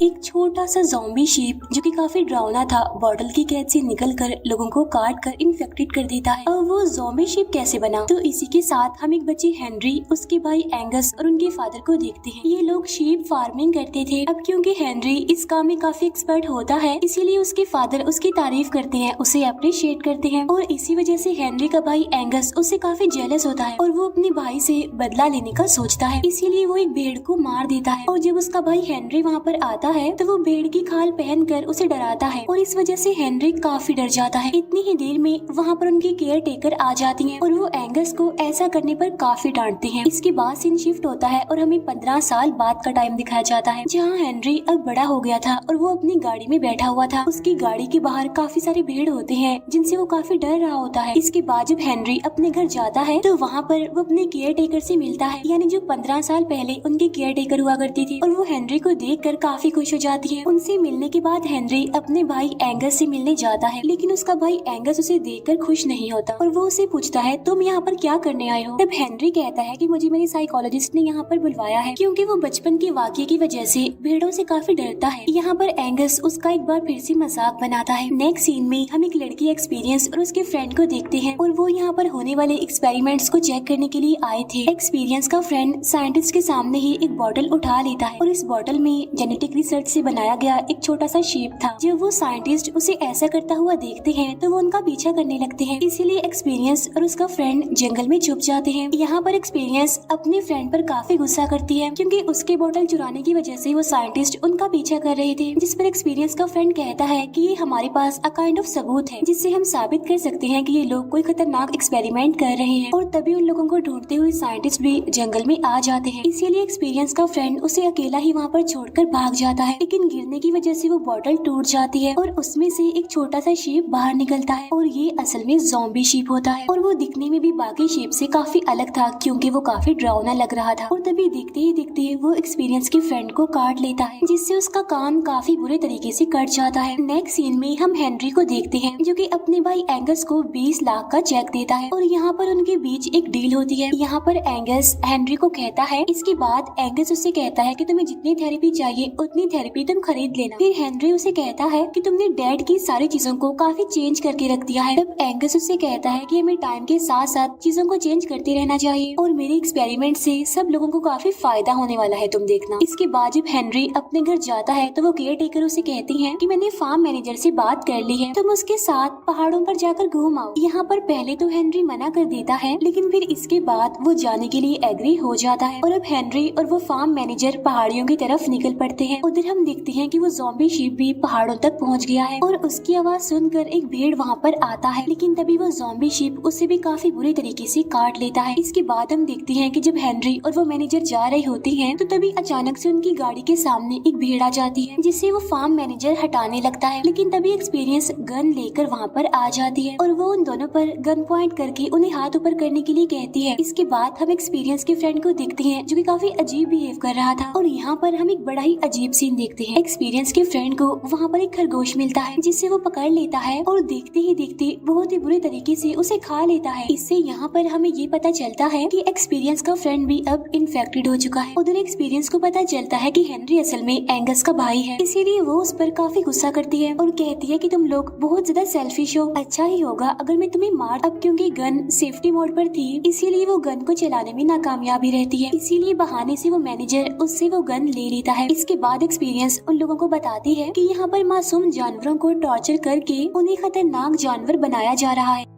एक छोटा सा ज़ॉम्बी शीप जो कि काफी डरावना था, बॉटल की कैद से निकलकर लोगों को काट कर इन्फेक्टेड कर देता है। अब वो ज़ॉम्बी शीप कैसे बना? तो इसी के साथ हम एक बच्चे हेनरी, उसके भाई एंगस और उनके फादर को देखते हैं। ये लोग शीप फार्मिंग करते थे। अब क्योंकि हेनरी इस काम में काफी एक्सपर्ट होता है, इसीलिए उसके फादर उसकी तारीफ करते हैं, उसे अप्रिशिएट करते हैं और इसी वजह से हेनरी का भाई एंगस उससे काफी जेलस होता है और वो अपने भाई से बदला लेने का सोचता है। इसीलिए वो एक भेड़ को मार देता है और जब उसका भाई हेनरी वहाँ पर आता है तो वो भेड़ की खाल पहनकर उसे डराता है और इस वजह से हेनरी काफी डर जाता है। इतनी ही देर में वहाँ पर उनकी केयर टेकर आ जाती है और वो एंगस को ऐसा करने पर काफी डांटते हैं। इसके बाद सीन शिफ्ट होता है और हमें 15 साल बाद का टाइम दिखाया जाता है, जहाँ हेनरी अब बड़ा हो गया था और वो अपनी गाड़ी में बैठा हुआ था। उसकी गाड़ी के बाहर काफी सारे भेड़ होते हैं जिनसे वो काफी डर रहा होता है। इसके बाद जब हेनरी अपने घर जाता है तो वहाँ पर वो अपने केयर टेकर से मिलता है, यानी जो 15 साल पहले उनकी केयर टेकर हुआ करती थी, और वो हेनरी को देखकर काफी खुश हो जाती है। उनसे मिलने के बाद हेनरी अपने भाई एंगस से मिलने जाता है, लेकिन उसका भाई एंगस उसे देखकर खुश नहीं होता और वो उसे पूछता है, तुम यहाँ पर क्या करने आए हो? तब हेनरी कहता है कि मुझे मेरी साइकोलॉजिस्ट ने यहाँ पर बुलवाया है क्योंकि वो बचपन के वाकये की वजह से भेड़ों से काफी डरता है। यहाँ पर एंगस उसका एक बार फिर से मजाक बनाता है। नेक्स्ट सीन में हम एक लड़की एक्सपीरियंस और उसके फ्रेंड को देखते हैं और वो यहाँ पर होने वाले एक्सपेरिमेंट्स को चेक करने के लिए आए थे। एक्सपीरियंस का फ्रेंड साइंटिस्ट के सामने ही एक बॉटल उठा लेता है और इस बॉटल में जेनेटिक रिसर्च से बनाया गया एक छोटा सा शीप था। जब वो साइंटिस्ट उसे ऐसा करता हुआ देखते हैं तो वो उनका पीछा करने लगते हैं, इसीलिए एक्सपीरियंस और उसका फ्रेंड जंगल में छुप जाते हैं। यहाँ पर एक्सपीरियंस अपने फ्रेंड पर काफी गुस्सा करती है क्योंकि उसके बॉटल चुराने की वजह से वो साइंटिस्ट उनका पीछा कर रहे थे, जिस पर एक्सपीरियंस का फ्रेंड कहता है कि ये हमारे पास अ काइंड ऑफ सबूत है जिससे हम साबित कर सकते हैं कि ये लोग कोई खतरनाक एक्सपेरिमेंट कर रहे हैं। और तभी उन लोगों को ढूंढते हुए साइंटिस्ट भी जंगल में आ जाते हैं, इसीलिए एक्सपीरियंस का फ्रेंड उसे अकेला ही वहाँ पर छोड़कर भाग जाता है, लेकिन गिरने की वजह से वो बॉटल टूट जाती है और उसमें से एक छोटा सा शीप बाहर निकलता है और ये असल में ज़ॉम्बी शीप होता है और वो दिखने में भी बाकी शीप से काफी अलग था क्योंकि वो काफी डरावना लग रहा था। और तभी देखते ही देखते वो एक्सपीरियंस के फ्रेंड को काट लेता है, जिससे उसका काम काफी बुरे तरीके से कट जाता है। नेक्स्ट सीन में हम हेनरी को देखते हैं जो कि अपने भाई एंगस को 20 लाख का चेक देता है और यहाँ पर उनके बीच एक डील होती है। यहाँ पर एंगस हेनरी को कहता है, इसके बाद एंगस उससे कहता है कि तुम्हें जितनी थेरेपी चाहिए उतनी थेरेपी तुम खरीद लेना। फिर हेनरी उसे कहता है कि तुमने डैड की सारी चीजों को काफी चेंज करके रख दिया है। तब एंगस उससे कहता है कि हमें टाइम के साथ साथ चीजों को चेंज करते रहना चाहिए और मेरे एक्सपेरिमेंट से सब लोगों को काफी फायदा होने वाला है, तुम देखना। इसके बाद जब हेनरी अपने घर जाता है तो वो केयर टेकर उसे कहती है कि मैंने फार्म मैनेजर से बात कर ली है, तुम उसके साथ पहाड़ों पर जाकर घूम आओ। यहाँ पर पहले तो हेनरी मना कर देता है, लेकिन फिर इसके बाद वो जाने के लिए एग्री हो जाता है और अब हेनरी और वो फार्म मैनेजर पहाड़ियों की तरफ निकल पड़ते हैं। उधर हम देखते हैं कि वो ज़ॉम्बी शीप भी पहाड़ों तक पहुँच गया है और उसकी आवाज सुनकर एक भेड़ वहाँ पर आता है, लेकिन तभी वो ज़ॉम्बी शीप उसे भी काफी बुरे तरीके से काट लेता है। इसके बाद हम देखते हैं कि जब हेनरी और वो मैनेजर जा रही होती हैं तो तभी अचानक से उनकी गाड़ी के सामने एक भेड़ आ जाती है, जिससे वो फार्म मैनेजर हटाने लगता है, लेकिन तभी एक्सपीरियंस गन लेकर वहाँ पर आ जाती है और वो उन दोनों पर गन पॉइंट करके उन्हें हाथ ऊपर करने के लिए कहती है। इसके बाद हम एक्सपीरियंस के फ्रेंड को देखते हैं जो कि काफी अजीब बिहेव कर रहा था और यहाँ पर हम एक बड़ा ही अजीब सीन देखते हैं। एक्सपीरियंस के फ्रेंड को वहाँ पर एक खरगोश मिलता है जिससे वो पकड़ लेता है और देखते ही देखते बहुत ही बुरे तरीके से उसे खा लेता है। इससे यहाँ पर हमें ये पता चलता है कि एक्सपीरियंस का फ्रेंड भी अब इन्फेक्टेड हो चुका है। उधर एक्सपीरियंस को पता चलता है कि हेनरी असल में एंगस का भाई है, इसीलिए वो उस पर काफी गुस्सा करती है और कहती है कि तुम लोग बहुत ज्यादा सेल्फिश हो, अच्छा ही होगा अगर मैं तुम्हें मार। अब क्योंकि गन सेफ्टी मोड पर थी इसीलिए वो गन को चलाने में नाकामयाबी रहती है, इसीलिए बहाने से वो मैनेजर उससे वो गन ले लेता है। इसके बाद एक्सपीरियंस उन लोगों को बताती है कि यहाँ पर मासूम जानवरों को टॉर्चर करके उन्हें खतरनाक जानवर बनाया जा रहा है।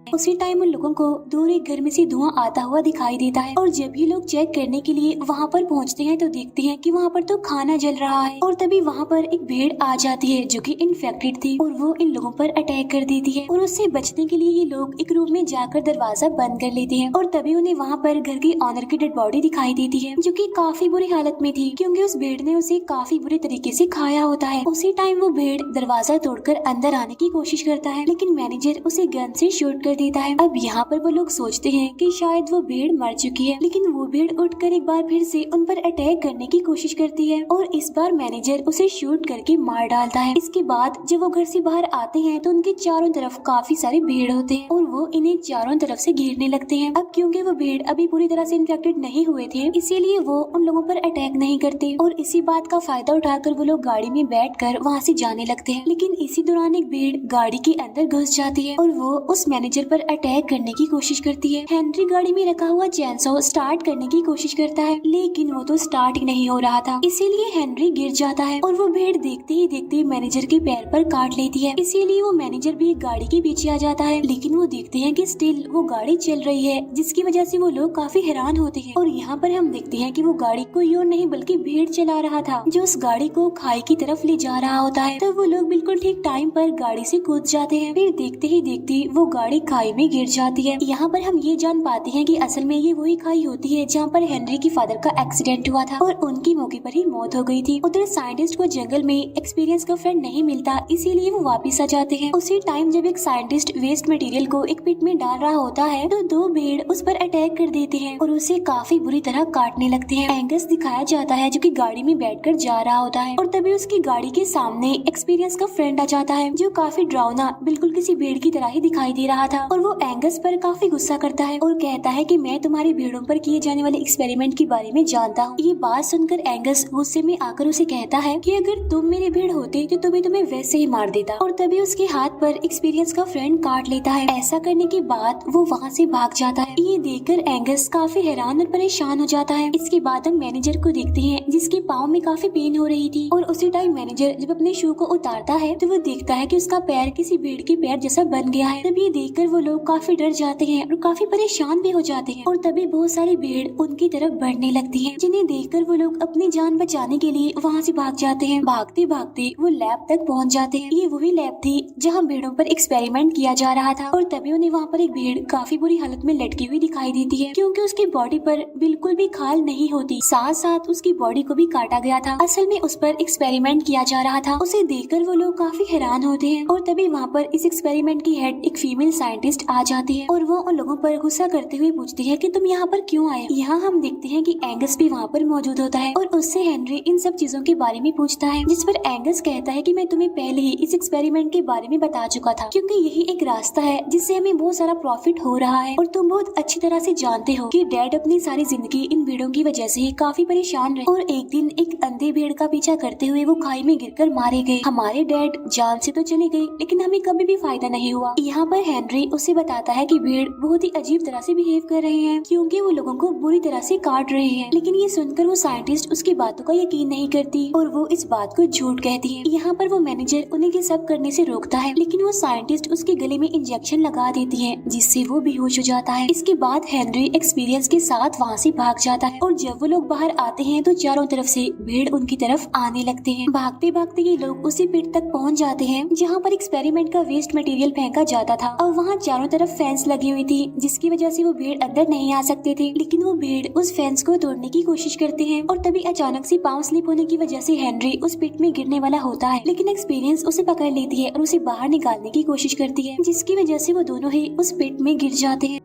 उसी टाइम उन लोगों को दूर एक घर में से धुआं आता हुआ दिखाई देता है और जब ये लोग चेक करने के लिए वहाँ पर पहुँचते हैं तो देखते हैं कि वहाँ पर तो खाना जल रहा है और तभी वहाँ पर एक भेड़ आ जाती है जो कि इन्फेक्टेड थी और वो इन लोगों पर अटैक कर देती है और उससे बचने के लिए ये लोग एक रूम में जाकर दरवाजा बंद कर लेते हैं और तभी उन्हें वहाँ पर घर के ऑनर की डेड बॉडी दिखाई देती है जो कि काफी बुरी हालत में थी क्योंकि उस भेड़ ने उसे काफी बुरे तरीके से खाया होता है। उसी टाइम वो भेड़ दरवाजा तोड़कर अंदर आने की कोशिश करता है, लेकिन मैनेजर उसे गन से शूट कर देता है। अब यहाँ पर वो लोग सोचते हैं कि शायद वो भेड़ मर चुकी है, लेकिन वो भेड़ उठकर एक बार फिर से उन पर अटैक करने की कोशिश करती है और इस बार मैनेजर उसे शूट करके मार डालता है। इसके बाद जब वो घर से बाहर आते हैं तो उनके चारों तरफ काफी सारे भेड़ होते हैं और वो इन्हें चारों तरफ से घेरने लगते हैं। अब क्योंकि वो भेड़ अभी पूरी तरह से इन्फेक्टेड नहीं हुए थे, इसीलिए वो उन लोगों पर अटैक नहीं करते और इसी बात का फायदा उठाकर वो लोग गाड़ी में बैठकर वहाँ से जाने लगते हैं। लेकिन इसी दौरान एक भेड़ गाड़ी के अंदर घुस जाती है और वो उस मैनेजर पर अटैक करने की कोशिश करती है। हेनरी गाड़ी में रखा हुआ चैनसॉ स्टार्ट करने की कोशिश करता है, लेकिन वो तो स्टार्ट ही नहीं हो रहा था, इसीलिए हेनरी गिर जाता है और वो भेड़ देखते ही देखते मैनेजर के पैर पर काट लेती है। इसीलिए वो मैनेजर भी गाड़ी के पीछे आ जाता है, लेकिन वो देखते हैं कि स्टिल वो गाड़ी चल रही है, जिसकी वजह से वो लोग काफी हैरान होते हैं। और यहाँ पर हम देखते हैं कि वो गाड़ी कोई और नहीं बल्कि भेड़ चला रहा था, जो उस गाड़ी को खाई की तरफ ले जा रहा होता है। तब वो लोग बिल्कुल ठीक टाइम पर गाड़ी से कूद जाते हैं। फिर देखते ही देखते वो गाड़ी खाई में गिर जाती है। यहाँ पर हम ये जान पाते हैं कि असल में ये वही खाई होती है जहाँ पर हेनरी के फादर का एक्सीडेंट हुआ था और उनकी मौके पर ही मौत हो गई थी। उधर साइंटिस्ट को जंगल में एक्सपीरियंस का फ्रेंड नहीं मिलता, इसीलिए वो वापस आ जाते हैं। उसी टाइम जब एक साइंटिस्ट वेस्ट मटेरियल को एक पिट में डाल रहा होता है तो दो भेड़ उस पर अटैक कर देते हैं और उसे काफी बुरी तरह काटने लगते हैं। एंगस दिखाया जाता है जो कि गाड़ी में बैठकर जा रहा होता है और तभी उसकी गाड़ी के सामने एक्सपीरियंस का फ्रेंड आ जाता है, जो काफी डरावना बिल्कुल किसी भेड़ की तरह ही दिखाई दे रहा था। और वो एंगस पर काफी गुस्सा करता है और कहता है कि मैं तुम्हारी भेड़ों पर किए जाने वाले एक्सपेरिमेंट के बारे में जानता हूँ। ये बात सुनकर एंगस गुस्से में आकर उसे कहता है कि अगर तुम मेरे भेड़ होते तो तुम्हें वैसे ही मार देता। और तभी उसके हाथ पर एक्सपीरियंस का फ्रेंड काट लेता है। ऐसा करने के बाद वो वहाँ से भाग जाता है। ये देखकर एंगस काफी हैरान और परेशान हो जाता है। इसके बाद हम मैनेजर को देखते हैं जिसके पाँव में काफी पेन हो रही थी और उसी टाइम मैनेजर जब अपने शू को उतारता है तो वो देखता है कि उसका पैर किसी भेड़ के पैर जैसा बन गया है। तब ये देखकर वो लोग काफी डर जाते हैं और काफी परेशान भी हो जाते हैं और तभी बहुत सारी भेड़ उनकी तरफ बढ़ने लगती है, जिन्हें देखकर वो लोग अपनी जान बचाने के लिए वहाँ से भाग जाते हैं। भागते भागते वो लैब तक पहुँच जाते हैं। ये वही लैब थी जहाँ भेड़ों पर एक्सपेरिमेंट किया जा रहा था और तभी उन्हें वहाँ पर एक भेड़ काफी बुरी हालत में लटकी हुई दिखाई देती है, क्योंकि उसकी बॉडी पर बिल्कुल भी खाल नहीं होती, साथ साथ उसकी बॉडी को भी काटा गया था। असल में उस पर एक्सपेरिमेंट किया जा रहा था। उसे देखकर वो लोग काफी हैरान होते हैं और तभी वहाँ पर इस एक्सपेरिमेंट की हेड एक फीमेल साइंटिस्ट आ जाती है और वो उन लोगों पर गुस्सा करते हुए पूछती है कि तुम यहाँ पर क्यों आए। यहाँ हम देखते हैं कि एंगस भी वहाँ पर मौजूद होता है और उससे हेनरी इन सब चीजों के बारे में पूछता है, जिस पर एंगस कहता है कि मैं तुम्हें पहले ही इस एक्सपेरिमेंट के बारे में बता चुका था, क्योंकि यही एक रास्ता है जिससे हमें बहुत सारा प्रॉफिट हो रहा है और तुम बहुत अच्छी तरह से जानते हो कि डैड अपनी सारी जिंदगी इन भेड़ों की वजह से ही काफी परेशान रहे और एक दिन एक अंधे भेड़ का पीछा करते हुए वो खाई में गिरकर मारे गए। हमारे डैड जान से तो चले गए लेकिन हमें कभी भी फायदा नहीं हुआ। यहाँ पर हेनरी उसे बताता है कि भेड़ बहुत ही अजीब तरह से बिहेव कर रहे हैं, क्योंकि वो लोगों को बुरी तरह से काट रहे हैं। लेकिन ये सुनकर वो साइंटिस्ट उसकी बातों का यकीन नहीं करती और वो इस बात को झूठ कहती है। यहाँ पर वो मैनेजर उन्हें ये सब करने से रोकता है, लेकिन वो साइंटिस्ट उसके गले में इंजेक्शन लगा देती है, जिससे वो बेहोश हो जाता है। इसके बाद हेनरी एक्सपीरियंस के साथ वहाँ से भाग जाता है और जब वो लोग बाहर आते हैं तो चारों तरफ से भेड़ उनकी तरफ आने लगते हैं। भागते भागते ये लोग उसी पिट तक पहुँच जाते हैं जहाँ पर एक्सपेरिमेंट का वेस्ट मटेरियल फेंका जाता था और वहाँ चारों तरफ फेंस लगी हुई थी, जिसकी वजह से वो भेड़ अंदर नहीं आ सकते थे। लेकिन वो भेड़ उस फेंस को तोड़ने की कोशिश करते हैं और तभी अचानक से पाँव स्लिप होने की वजह से हेनरी उस पिट में गिरने वाला होता है, लेकिन एक्सपीरियंस उसे पकड़ लेती है और उसे बाहर निकालने की कोशिश करती है, जिसकी वजह से वो दोनों ही उस पिट में गिर जाते हैं।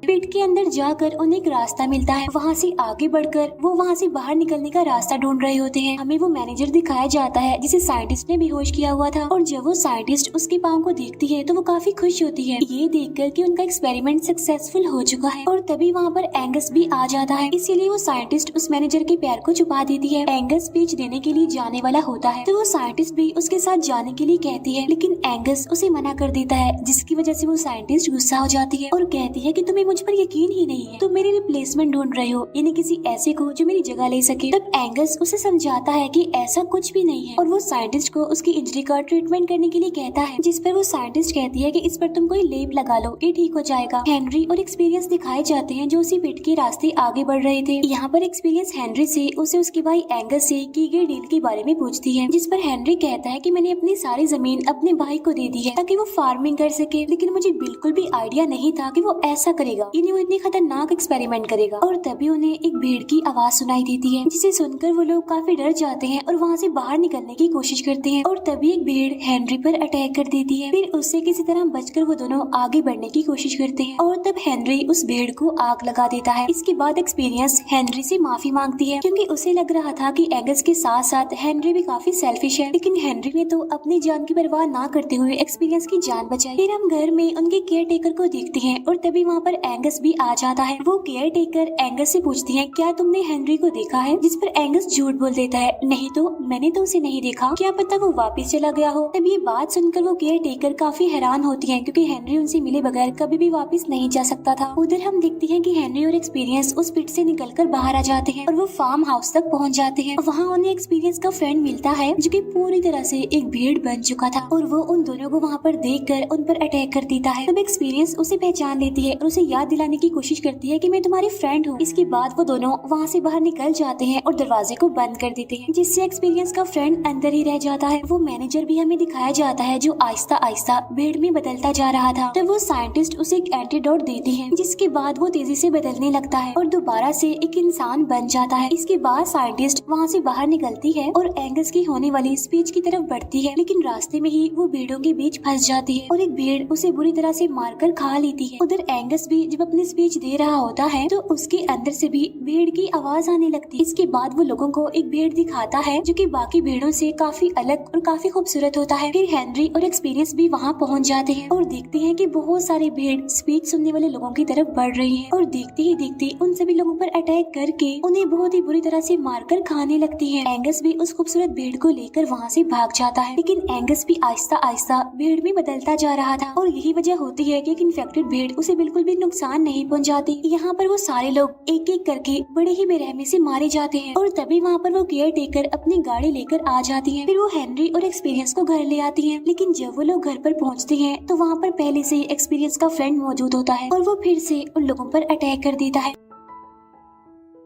पिट के अंदर जाकर उन्हें एक रास्ता मिलता है। वहाँ से आगे बढ़कर वो वहाँ से बाहर निकलने का रास्ता ढूंढ रहे होते हैं। हमें वो मैनेजर दिखाया जाता है जिसे साइंटिस्ट ने बेहोश किया हुआ था और जब वो साइंटिस्ट उसके पाँव को देखती है तो वो काफी खुश होती है, ये देखकर कि उनका एक्सपेरिमेंट सक्सेसफुल हो चुका है। और तभी वहाँ पर एंगस भी आ जाता है, इसीलिए वो साइंटिस्ट उस मैनेजर के पैर को छुपा देती है। एंगस स्पीच देने के लिए जाने वाला होता है तो वो साइंटिस्ट भी उसके साथ जाने के लिए कहती है, लेकिन एंगस उसे मना कर देता है, जिसकी वजह से वो साइंटिस्ट गुस्सा हो जाती है और कहती है कि तुम्हें मुझ पर यकीन ही नहीं है, तुम मेरे रिप्लेसमेंट ढूंढ रहे हो, यानी किसी ऐसे को जो मेरी जगह ले सके। तब एंगस उसे समझाता है कि ऐसा कुछ भी नहीं है और वो साइंटिस्ट को उसकी इंजरी का ट्रीटमेंट करने के लिए कहता है, जिस पर वो साइंटिस्ट कहती है कि इस पर तुम कोई लेप लगा लो, ये ठीक हो जाएगा। हेनरी और एक्सपीरियंस दिखाए जाते हैं जो उसी पिट के रास्ते आगे बढ़ रहे थे। यहाँ पर एक्सपीरियंस हेनरी से उसे उसके भाई एंगस से की गई डील के बारे में पूछती है, जिस पर हेनरी कहता है कि मैंने अपनी सारी जमीन अपने भाई को दे दी है ताकि वो फार्मिंग कर सके, लेकिन मुझे बिल्कुल भी आइडिया नहीं था कि वो ऐसा करेगा। यानी वो इतनी खतरनाक एक्सपेरिमेंट करेगा। और तभी उन्हें एक भीड़ की आवाज सुनाई देती है, जिसे सुनकर वो लोग काफी डर जाते हैं और वहाँ से बाहर निकलने की कोशिश करते हैं। और तभी एक भीड़ हेनरी पर अटैक कर देती है। फिर उससे किसी तरह बचकर वो दोनों आगे बढ़ने की कोशिश करते हैं और तब हेनरी उस भीड़ को आग लगा देता है। इसके बाद एक्सपीरियंस हेनरी से माफी मांगती है, क्योंकि उसे लग रहा था कि एंगस के साथ साथ हेनरी भी काफी सेल्फिश है, लेकिन हेनरी ने तो अपनी जान की परवाह ना करते हुए एक्सपीरियंस की जान बचाई। फिर हम घर में उनके केयर टेकर को देखते हैं और तभी वहाँ पर एंगस भी आ जाता है। वो केयर टेकर एंगस से पूछती है, क्या तुमने हेनरी को देखा है? जिस पर एंगस झूठ बोल देता है, नहीं तो मैंने तो उसे नहीं देखा, क्या पता वो वापस चला गया हो। तब ये बात सुनकर वो केयर टेकर काफी हैरान होती है, क्योंकि हेनरी उनसे मिले बगैर कभी भी वापस नहीं जा सकता था। उधर हम देखते हैं कि हेनरी और एक्सपीरियंस उस पिट से निकलकर बाहर आ जाते हैं और वो फार्म हाउस तक पहुंच जाते हैं। वहाँ उन्हें एक्सपीरियंस का फ्रेंड मिलता है, जो कि पूरी तरह से एक भीड़ बन चुका था और वो उन दोनों को वहाँ पर देखकर उन पर अटैक कर देता है। तब एक्सपीरियंस उसे पहचान लेती है और उसे याद दिलाने की कोशिश करती है कि मैं तुम्हारी फ्रेंड हूँ। इसके बाद वो दोनों वहाँ से बाहर निकल जाते हैं और दरवाजे को बंद कर देते हैं, जिससे एक्सपीरियंस का फ्रेंड अंदर ही रह जाता है। वो मैनेजर भी हमें दिखाया जाता है, जो आहिस्ता आहिस्ता भीड़ में बदलता जा रहा था। तब वो साइंटिस्ट उसे एक एंटीडोट देती है, जिसके बाद वो तेजी से बदलने लगता है और दोबारा से एक इंसान बन जाता है। इसके बाद साइंटिस्ट वहाँ से बाहर निकलती है और एंगस की होने वाली स्पीच की तरफ बढ़ती है, लेकिन रास्ते में ही वो भीड़ों के बीच फंस जाती है और एक भीड़ उसे बुरी तरह से मारकर खा लेती है। उधर एंगस भी जब अपनी स्पीच दे रहा होता है तो उसके अंदर से भी भीड़ की आवाज आने लगती है। इसके बाद वो लोगों को एक भीड़ दिखाता है, जो कि बाकी भीड़ों से काफी अलग और काफी खूबसूरत होता है। फिर हेनरी और एक्सपीरियंस भी वहाँ पहुँच जाते हैं और देखते हैं कि बहुत सारी भीड़ स्पीच सुनने वाले लोगों की तरफ बढ़ रही है और देखते ही देखते उन सभी लोगों पर अटैक करके उन्हें बहुत ही बुरी तरह से मारकर खाने लगती है। एंगस भी उस खूबसूरत भीड़ को लेकर वहाँ से भाग जाता है, लेकिन एंगस भी आहिस्ता आहिस्ता भीड़ में बदलता जा रहा था और यही वजह होती है कि एक इन्फेक्टेड भीड़ उसे बिल्कुल भी नुकसान नहीं पहुंचाती। यहाँ पर वो सारे लोग एक एक करके बड़े ही बेरहमी से मारे जाते हैं और तभी वहाँ पर वो केयर टेकर अपनी गाड़ी लेकर आ जाती है। फिर वो हेनरी और एक्सपीरियंस को घर ले आती है, लेकिन जब वो लोग घर पर पहुँचते हैं तो वहाँ पर पहले से एक्सपीरियंस का फ्रेंड मौजूद होता है और वो फिर से उन लोगों पर अटैक कर देता है।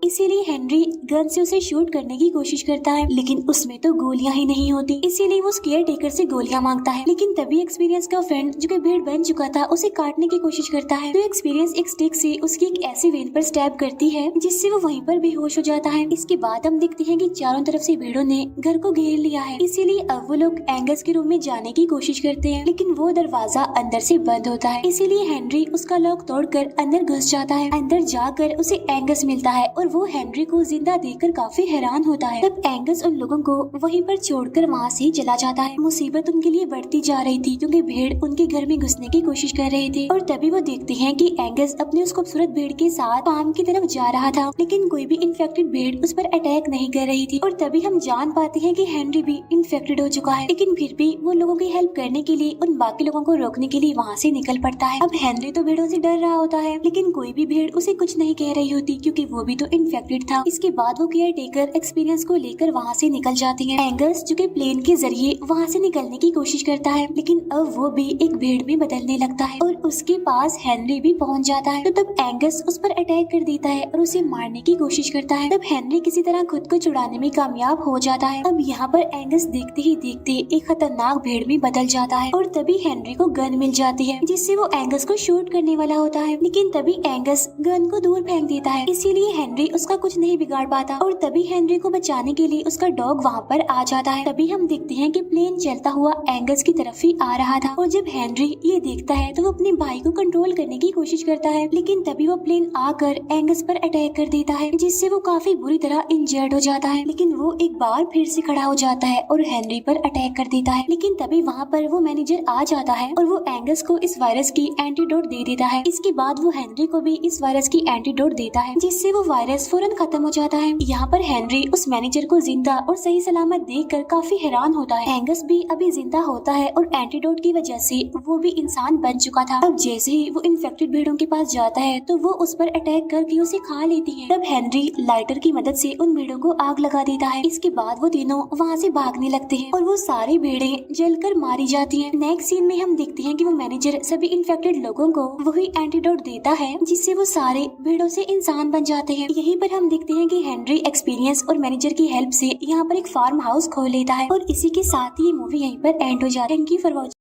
इसीलिए हेनरी गन से उसे शूट करने की कोशिश करता है, लेकिन उसमें तो गोलियां ही नहीं होती। इसीलिए वो केयर टेकर से गोलियां मांगता है, लेकिन तभी एक्सपीरियंस का फ्रेंड, जो कि भीड़ बन चुका था, उसे काटने की कोशिश करता है। तो एक्सपीरियंस एक स्टिक से उसकी एक ऐसी वेन पर स्टैब करती है, जिससे वो वहीं पर बेहोश हो जाता है। इसके बाद हम देखते हैं कि चारों तरफ से भीड़ों ने घर को घेर लिया है। इसीलिए अब वो लोग एंगस के रूम में जाने की कोशिश करते हैं, लेकिन वो दरवाजा अंदर से बंद होता है। इसीलिए हेनरी उसका लॉक तोड़कर अंदर घुस जाता है। अंदर जाकर उसे एंगस मिलता है और वो हेनरी को जिंदा देखकर काफी हैरान होता है। तब एंगस उन लोगों को वहीं पर छोड़कर वहाँ से चला जाता है। मुसीबत उनके लिए बढ़ती जा रही थी, क्योंकि भीड़ उनके घर में घुसने की कोशिश कर रहे थे और तभी वो देखते हैं कि एंगस अपनी उस खूबसूरत भीड़ के साथ फार्म की तरफ जा रहा था, लेकिन कोई भी इन्फेक्टेड भीड़ उस पर अटैक नहीं कर रही थी। और तभी हम जान पाते हैं कि हेनरी भी इन्फेक्टेड हो चुका है, लेकिन फिर भी वो लोगों की हेल्प करने के लिए उन बाकी लोगों को रोकने के लिए वहाँ से निकल पड़ता है। अब हेनरी तो भीड़ों से डर रहा होता है, लेकिन कोई भी भीड़ उसे कुछ नहीं कह रही होती, क्योंकि वो भी तो इन्फेक्टेड था। इसके बाद वो केयर टेकर एक्सपीरियंस को लेकर वहाँ से निकल जाती है। एंगस, जो कि प्लेन के जरिए वहाँ से निकलने की कोशिश करता है, लेकिन अब वो भी एक भीड़ में बदलने लगता है और उसके पास हेनरी भी पहुँच जाता है। तो तब एंगस उस पर अटैक कर देता है और उसे मारने की कोशिश करता है। तब हेनरी किसी तरह खुद को छुड़ाने में कामयाब हो जाता है। अब यहाँ पर एंगस देखते ही देखते एक खतरनाक भीड़ में बदल जाता है और तभी हेनरी को गन मिल जाती है, जिससे वो एंगस को शूट करने वाला होता है, लेकिन तभी एंगस गन को दूर फेंक देता है। इसीलिए हेनरी उसका कुछ नहीं बिगाड़ पाता और तभी हेनरी को बचाने के लिए उसका डॉग वहाँ पर आ जाता है। तभी हम देखते हैं कि प्लेन चलता हुआ एंगस की तरफ ही आ रहा था और जब हेनरी ये देखता है तो वो अपने भाई को कंट्रोल करने की कोशिश करता है, लेकिन तभी वो प्लेन आकर एंगस पर अटैक कर देता है, जिससे वो काफी बुरी तरह इंजर्ड हो जाता है। लेकिन वो एक बार फिर से खड़ा हो जाता है और हेनरी पर अटैक कर देता है, लेकिन तभी वहाँ पर वो मैनेजर आ जाता है और वो एंगस को इस वायरस की एंटीडोट दे देता है। इसके बाद वो हेनरी को भी इस वायरस की एंटीडोट देता है, जिससे वो वायरस फौरन खत्म हो जाता है। यहाँ पर हेनरी उस मैनेजर को जिंदा और सही सलामत देखकर काफी हैरान होता है। एंगस भी अभी जिंदा होता है और एंटीडोट की वजह से वो भी इंसान बन चुका था। अब जैसे ही वो इन्फेक्टेड भीड़ों के पास जाता है तो वो उस पर अटैक करके उसे खा लेती है। तब हेनरी लाइटर की मदद से उन भीड़ों को आग लगा देता है। इसके बाद वो तीनों वहाँ से भागने लगते हैं और वो सारी भीड़ें जलकर मारी जाती हैं। नेक्स्ट सीन में हम देखते हैं कि वो मैनेजर सभी इन्फेक्टेड लोगों को वही एंटीडोट देता है, जिससे वो सारे भीड़ों से इंसान बन जाते हैं। यहीं पर हम देखते हैं कि हेनरी एक्सपीरियंस और मैनेजर की हेल्प से यहाँ पर एक फार्म हाउस खोल लेता है और इसी के साथ ही मूवी यहीं पर एंड हो जाती है। Thank you for watching.